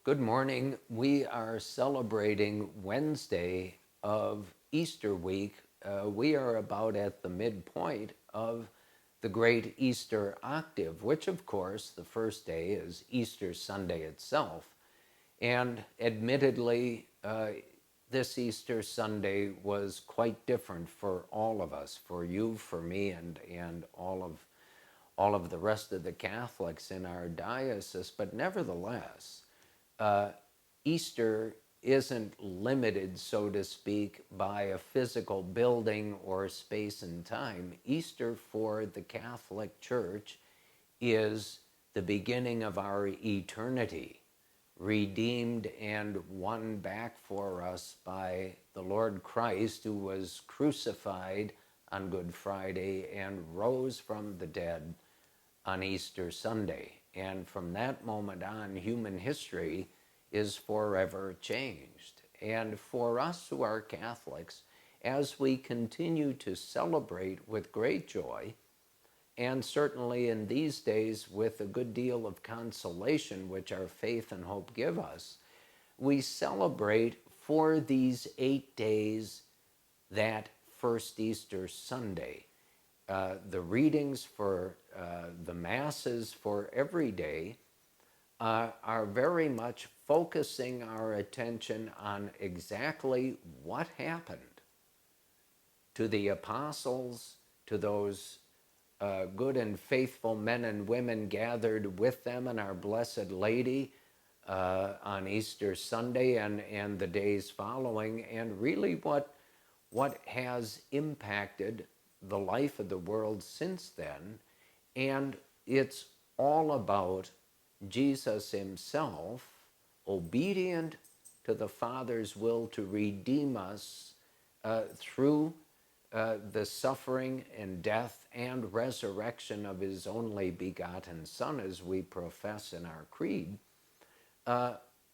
Good morning. We are celebrating Wednesday of Easter week. We are about at the midpoint of the great Easter octave, which of course the first day is Easter Sunday itself. And admittedly, this Easter Sunday was quite different for all of us, for you, for me, and all of the rest of the Catholics in our diocese. But nevertheless, Easter isn't limited, so to speak, by a physical building or space and time. Easter for the Catholic Church is the beginning of our eternity, redeemed and won back for us by the Lord Christ, who was crucified on Good Friday and rose from the dead on Easter Sunday. And from that moment on, human history is forever changed. And for us who are Catholics, as we continue to celebrate with great joy, and certainly in these days with a good deal of consolation which our faith and hope give us, we celebrate for these 8 days that first Easter Sunday. The readings for the Masses for every day are very much focusing our attention on exactly what happened to the apostles, to those good and faithful men and women gathered with them and our Blessed Lady on Easter Sunday and the days following, and really what has impacted the life of the world since then. And it's all about Jesus himself, obedient to the Father's will to redeem us through the suffering and death and resurrection of his only begotten Son, as we profess in our creed.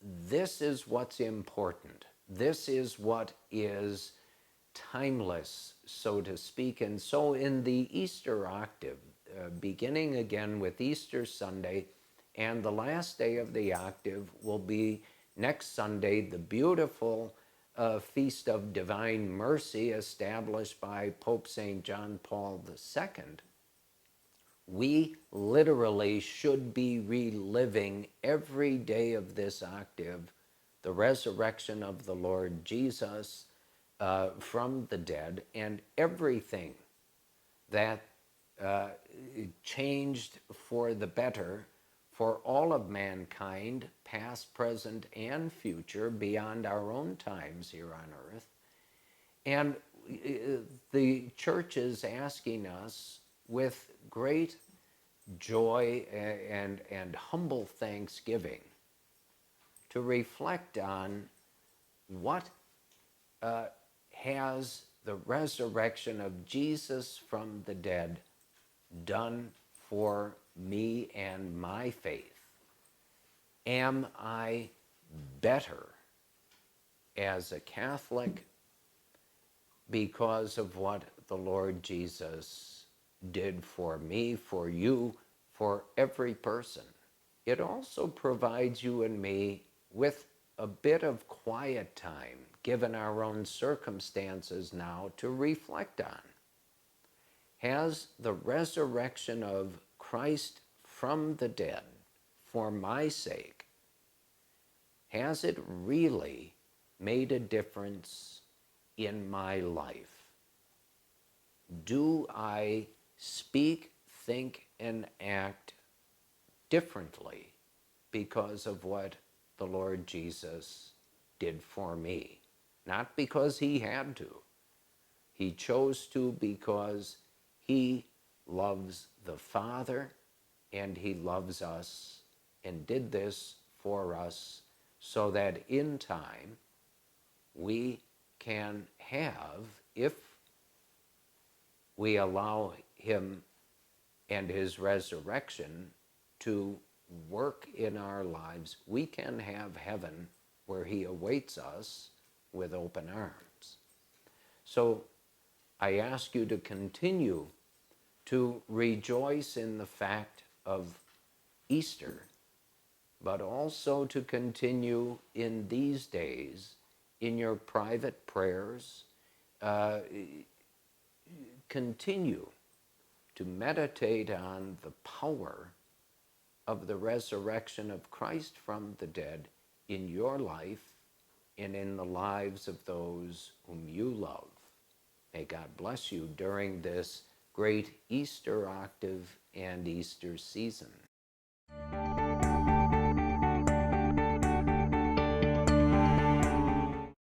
This is what's important. This is what is timeless, so to speak. And so in the Easter octave, beginning again with Easter Sunday, and the last day of the octave will be next Sunday, the beautiful Feast of Divine Mercy established by Pope St. John Paul II. We literally should be reliving every day of this octave the resurrection of the Lord Jesus from the dead, and everything that changed for the better for all of mankind, past, present, and future, beyond our own times here on earth. And the Church is asking us with great joy and humble thanksgiving to reflect on what has the resurrection of Jesus from the dead done for me and my faith. Am I better as a Catholic because of what the Lord Jesus did for me, for you, for every person? It also provides you and me with a bit of quiet time, given our own circumstances now, to reflect on. Has the resurrection of Christ from the dead for my sake, has it really made a difference in my life? Do I speak, think, and act differently because of what the Lord Jesus did for me? Not because he had to. He chose to because he loves the Father and he loves us, and did this for us so that in time we can have, if we allow him and his resurrection to work in our lives, we can have heaven where he awaits us with open arms. So I ask you to continue to rejoice in the fact of Easter, but also to continue in these days in your private prayers. Continue to meditate on the power of the resurrection of Christ from the dead in your life and in the lives of those whom you love. May God bless you during this great Easter octave and Easter season.